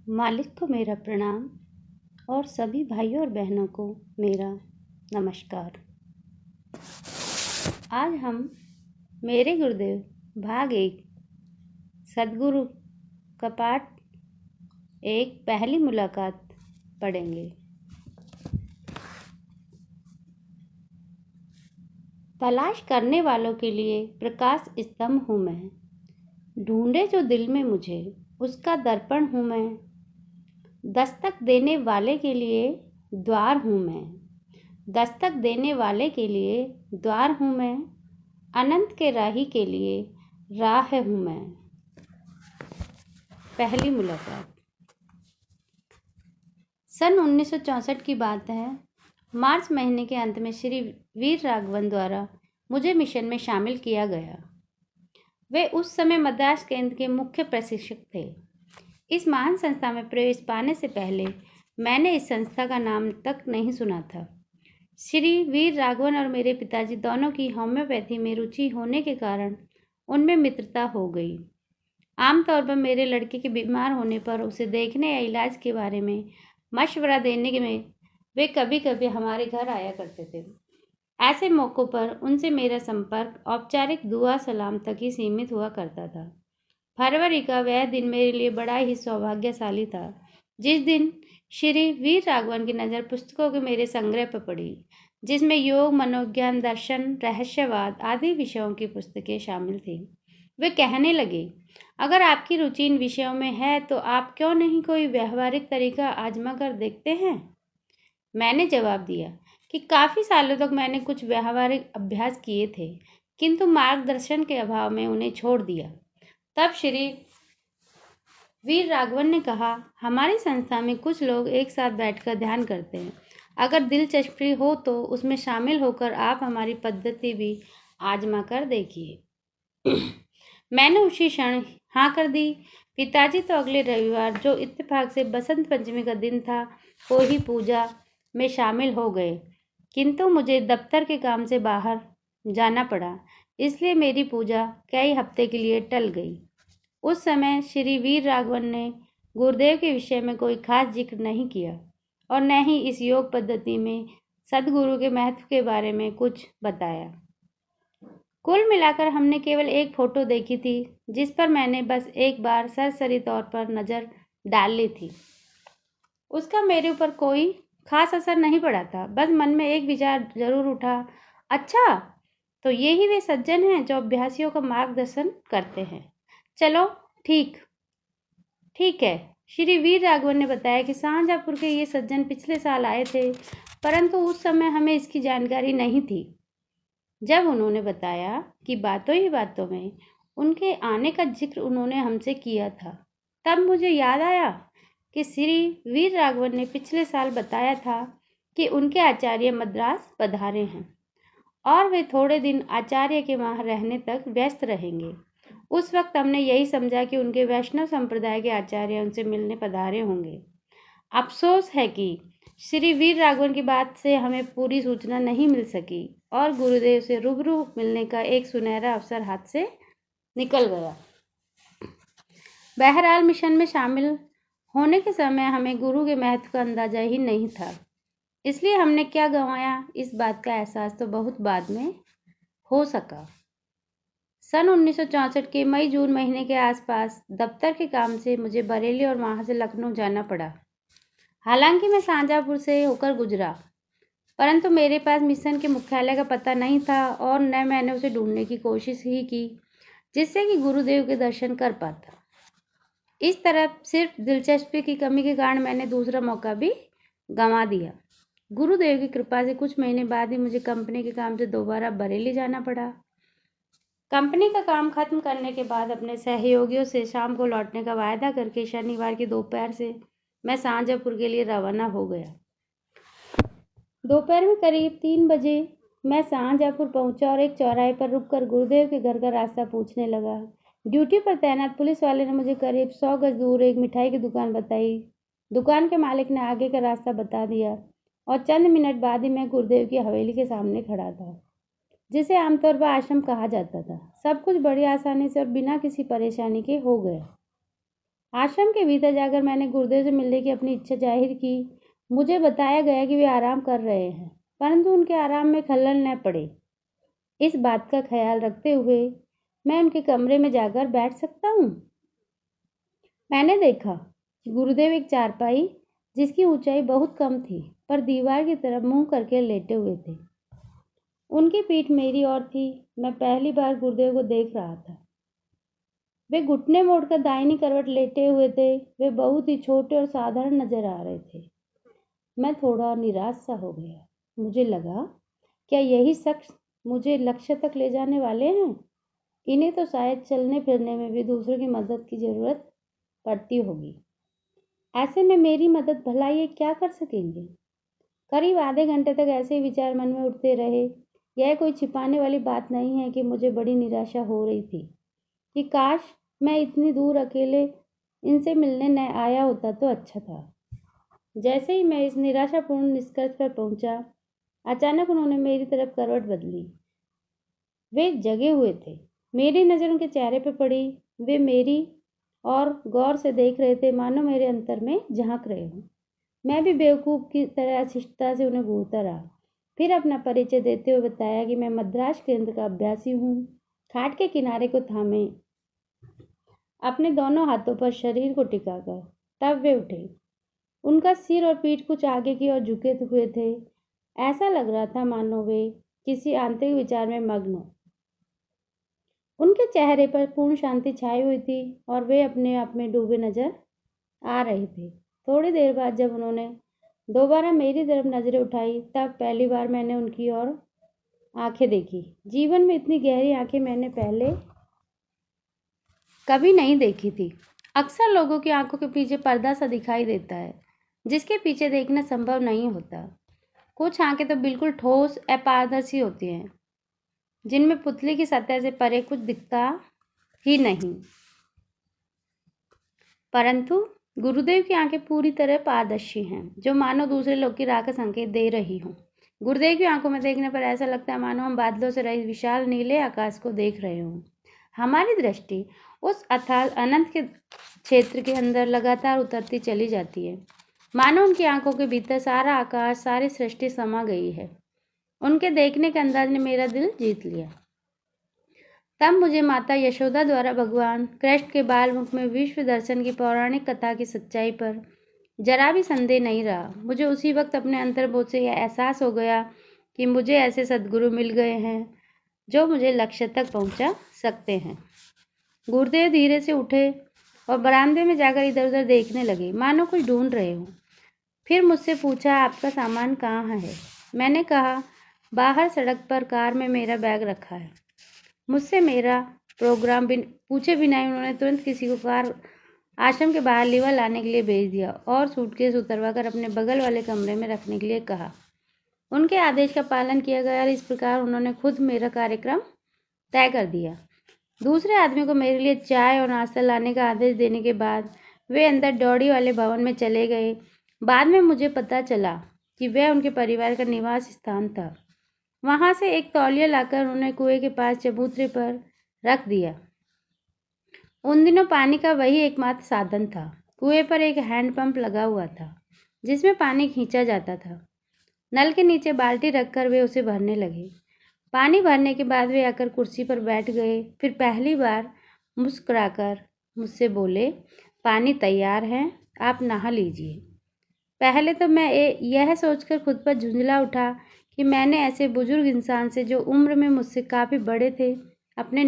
मालिक को मेरा प्रणाम और सभी भाइयों और बहनों को मेरा नमस्कार। आज हम मेरे गुरुदेव भाग 1 सद्गुरु का पाठ 1 पहली मुलाकात पढ़ेंगे। तलाश करने वालों के लिए प्रकाश स्तंभ हूँ मैं, ढूंढे जो दिल में मुझे उसका दर्पण हूँ मैं। दस्तक देने वाले के लिए द्वार हूँ मैं, दस्तक देने वाले के लिए द्वार हूँ मैं। अनंत के राही के लिए राह हूँ मैं। पहली मुलाकात सन 1964 की बात है। मार्च महीने के अंत में श्री वीर राघवन द्वारा मुझे मिशन में शामिल किया गया। वे उस समय मद्रास केंद्र के मुख्य प्रशिक्षक थे। इस महान संस्था में प्रवेश पाने से पहले मैंने इस संस्था का नाम तक नहीं सुना था। श्री वीर राघवन और मेरे पिताजी दोनों की होम्योपैथी में रुचि होने के कारण उनमें मित्रता हो गई। आमतौर पर मेरे लड़के के बीमार होने पर उसे देखने या इलाज के बारे में मशवरा देने में वे कभी कभी हमारे घर आया करते थे। ऐसे मौक़ों पर उनसे मेरा संपर्क औपचारिक दुआ सलाम तक ही सीमित हुआ करता था। फरवरी का वह दिन मेरे लिए बड़ा ही सौभाग्यशाली था, जिस दिन श्री वीर राघवन की नज़र पुस्तकों के मेरे संग्रह पर पड़ी, जिसमें योग, मनोविज्ञान, दर्शन, रहस्यवाद आदि विषयों की पुस्तकें शामिल थीं। वे कहने लगे, अगर आपकी रुचि इन विषयों में है तो आप क्यों नहीं कोई व्यवहारिक तरीका आजमा कर देखते हैं। मैंने जवाब दिया कि काफ़ी सालों तक मैंने कुछ व्यवहारिक अभ्यास किए थे, किंतु मार्गदर्शन के अभाव में उन्हें छोड़ दिया। तब श्री वीर राघवन ने कहा, हमारी संस्था में कुछ लोग एक साथ बैठकर ध्यान करते हैं। अगर दिलचस्पी हो तो उसमें शामिल होकर आप हमारी पद्धति भी आजमा कर देखिए। मैंने उसी क्षण हाँ कर दी। पिताजी तो अगले रविवार, जो इत्तेफाक से बसंत पंचमी का दिन था, को ही पूजा में शामिल हो गए, किंतु मुझे दफ्तर के काम से बाहर जाना पड़ा, इसलिए मेरी पूजा कई हफ्ते के लिए टल गई। उस समय श्री वीर राघवन ने गुरुदेव के विषय में कोई खास जिक्र नहीं किया और न ही इस योग पद्धति में सद्गुरु के महत्व के बारे में कुछ बताया। कुल मिलाकर हमने केवल एक फोटो देखी थी, जिस पर मैंने बस एक बार सरसरी तौर पर नज़र डाल ली थी। उसका मेरे ऊपर कोई खास असर नहीं पड़ा था। बस मन में एक विचार जरूर उठा, अच्छा तो ये ही वे सज्जन हैं जो अभ्यासियों का मार्गदर्शन करते हैं। चलो ठीक है। श्री वीर राघवन ने बताया कि शाहजहाँपुर के ये सज्जन पिछले साल आए थे, परंतु उस समय हमें इसकी जानकारी नहीं थी। जब उन्होंने बताया कि बातों ही बातों में उनके आने का जिक्र उन्होंने हमसे किया था, तब मुझे याद आया कि श्री वीर राघवन ने पिछले साल बताया था कि उनके आचार्य मद्रास पधारे हैं और वे थोड़े दिन आचार्य के वहाँ रहने तक व्यस्त रहेंगे। उस वक्त हमने यही समझा कि उनके वैष्णव संप्रदाय के आचार्य उनसे मिलने पधारे होंगे। अफसोस है कि श्री वीर राघवन की बात से हमें पूरी सूचना नहीं मिल सकी और गुरुदेव से रूबरू मिलने का एक सुनहरा अवसर हाथ से निकल गया। बहरहाल मिशन में शामिल होने के समय हमें गुरु के महत्व का अंदाजा ही नहीं था, इसलिए हमने क्या गंवाया, इस बात का एहसास तो बहुत बाद में हो सका। सन 1964 के मई जून महीने के आसपास दफ्तर के काम से मुझे बरेली और वहाँ से लखनऊ जाना पड़ा। हालांकि मैं शाहजहाँपुर से होकर गुजरा, परंतु मेरे पास मिशन के मुख्यालय का पता नहीं था और न मैंने उसे ढूंढने की कोशिश ही की, जिससे कि गुरुदेव के दर्शन कर पाता। इस तरह सिर्फ दिलचस्पी की कमी के कारण मैंने दूसरा मौका भी गंवा दिया। गुरुदेव की कृपा से कुछ महीने बाद ही मुझे कंपनी के काम से दोबारा बरेली जाना पड़ा। कंपनी का काम खत्म करने के बाद अपने सहयोगियों से शाम को लौटने का वायदा करके शनिवार की दोपहर से मैं शाहजहाँपुर के लिए रवाना हो गया। दोपहर में करीब 3 बजे मैं शाहजहाँपुर पहुंचा और एक चौराहे पर रुककर गुरुदेव के घर का रास्ता पूछने लगा। ड्यूटी पर तैनात पुलिस वाले ने मुझे करीब 100 गज दूर एक मिठाई की दुकान बताई। दुकान के मालिक ने आगे का रास्ता बता दिया और चंद मिनट बाद ही मैं गुरुदेव की हवेली के सामने खड़ा था, जिसे आमतौर पर आश्रम कहा जाता था। सब कुछ बड़ी आसानी से और बिना किसी परेशानी के हो गया। आश्रम के भीतर जाकर मैंने गुरुदेव से मिलने की अपनी इच्छा जाहिर की। मुझे बताया गया कि वे आराम कर रहे हैं, परंतु उनके आराम में खलल न पड़े, इस बात का ख्याल रखते हुए मैं उनके कमरे में जाकर बैठ सकता हूँ। मैंने देखा कि गुरुदेव एक चारपाई, जिसकी ऊंचाई बहुत कम थी, पर दीवार की तरफ मुंह करके लेटे हुए थे। उनकी पीठ मेरी ओर थी। मैं पहली बार गुरुदेव को देख रहा था। वे घुटने मोड़कर दाहिनी करवट लेटे हुए थे। वे बहुत ही छोटे और साधारण नजर आ रहे थे। मैं थोड़ा निराश सा हो गया। मुझे लगा, क्या यही शख्स मुझे लक्ष्य तक ले जाने वाले हैं? इन्हें तो शायद चलने फिरने में भी दूसरों की मदद की जरूरत पड़ती होगी। ऐसे में मेरी मदद भला ये क्या कर सकेंगे? करीब आधे घंटे तक ऐसे ही विचार मन में उठते रहे। यह कोई छिपाने वाली बात नहीं है कि मुझे बड़ी निराशा हो रही थी कि काश मैं इतनी दूर अकेले इनसे मिलने न आया होता तो अच्छा था। जैसे ही मैं इस निराशापूर्ण निष्कर्ष पर पहुंचा, अचानक उन्होंने मेरी तरफ करवट बदली। वे जगे हुए थे। मेरी नज़र उनके चेहरे पर पड़ी। वे मेरी और गौर से देख रहे थे, मानो मेरे अंतर में झांक रहे हों। मैं भी बेवकूफ़ की तरह शिष्टता से उन्हें घूरता रहा। फिर अपना परिचय देते हुए बताया कि मैं मद्रास केंद्र का अभ्यासी हूँ। खाट के किनारे को थामे अपने दोनों हाथों पर शरीर को टिकाकर तब वे उठे। उनका सिर और पीठ कुछ आगे की ओर झुके हुए थे। ऐसा लग रहा था मानो वे किसी आंतरिक विचार में मग्न हो। उनके चेहरे पर पूर्ण शांति छाई हुई थी और वे अपने आप में डूबे नजर आ रहे थे। थोड़ी देर बाद जब उन्होंने दोबारा मेरी तरफ नजरें उठाई, तब पहली बार मैंने उनकी ओर आंखें देखी। जीवन में इतनी गहरी आंखें मैंने पहले कभी नहीं देखी थी। अक्सर लोगों की आंखों के पीछे पर्दा सा दिखाई देता है, जिसके पीछे देखना संभव नहीं होता। कुछ आंखें तो बिल्कुल ठोस अपारदर्शी होती हैं, जिनमें पुतली की सतह से परे कुछ दिखता ही नहीं। परंतु गुरुदेव की आंखें पूरी तरह पारदर्शी हैं, जो मानो दूसरे लोग की राह का संकेत दे रही हों। गुरुदेव की आंखों में देखने पर ऐसा लगता है मानो हम बादलों से रहित विशाल नीले आकाश को देख रहे हों। हमारी दृष्टि उस अथाह अनंत के क्षेत्र के अंदर लगातार उतरती चली जाती है, मानो उनकी आंखों के भीतर सारा आकाश, सारी सृष्टि समा गई है। उनके देखने के अंदाज ने मेरा दिल जीत लिया। तब मुझे माता यशोदा द्वारा भगवान कृष्ण के बाल मुख में विश्व दर्शन की पौराणिक कथा की सच्चाई पर जरा भी संदेह नहीं रहा। मुझे उसी वक्त अपने अंतर्बोध से यह एहसास हो गया कि मुझे ऐसे सद्गुरु मिल गए हैं जो मुझे लक्ष्य तक पहुंचा सकते हैं। गुरुदेव धीरे से उठे और बरामदे में जाकर इधर उधर देखने लगे, मानो कुछ ढूंढ रहे हो। फिर मुझसे पूछा, आपका सामान कहाँ है? मैंने कहा, बाहर सड़क पर कार में मेरा बैग रखा है। मुझसे मेरा प्रोग्राम पूछे बिना ही उन्होंने तुरंत किसी को कार आश्रम के बाहर लीवर लाने के लिए भेज दिया और सूटकेस उतरवाकर अपने बगल वाले कमरे में रखने के लिए कहा। उनके आदेश का पालन किया गया और इस प्रकार उन्होंने खुद मेरा कार्यक्रम तय कर दिया। दूसरे आदमी को मेरे लिए चाय और नाश्ता लाने का आदेश देने के बाद वे अंदर डौड़ी वाले भवन में चले गए। बाद में मुझे पता चला कि वह उनके परिवार का निवास स्थान था। वहां से एक तौलिया लाकर उन्होंने कुएं के पास चबूतरे पर रख दिया। उन दिनों पानी का वही एकमात्र साधन था। कुएं पर एक हैंडपंप लगा हुआ था, जिसमें पानी खींचा जाता था। नल के नीचे बाल्टी रखकर वे उसे भरने लगे। पानी भरने के बाद वे आकर कुर्सी पर बैठ गए। फिर पहली बार मुस्कुराकर मुझसे बोले, पानी तैयार है, आप नहा लीजिए। पहले तो मैं यह सोचकर खुद पर झुंझला उठा कि मैंने ऐसे बुजुर्ग इंसान से, जो उम्र में मुझसे काफ़ी बड़े थे, अपने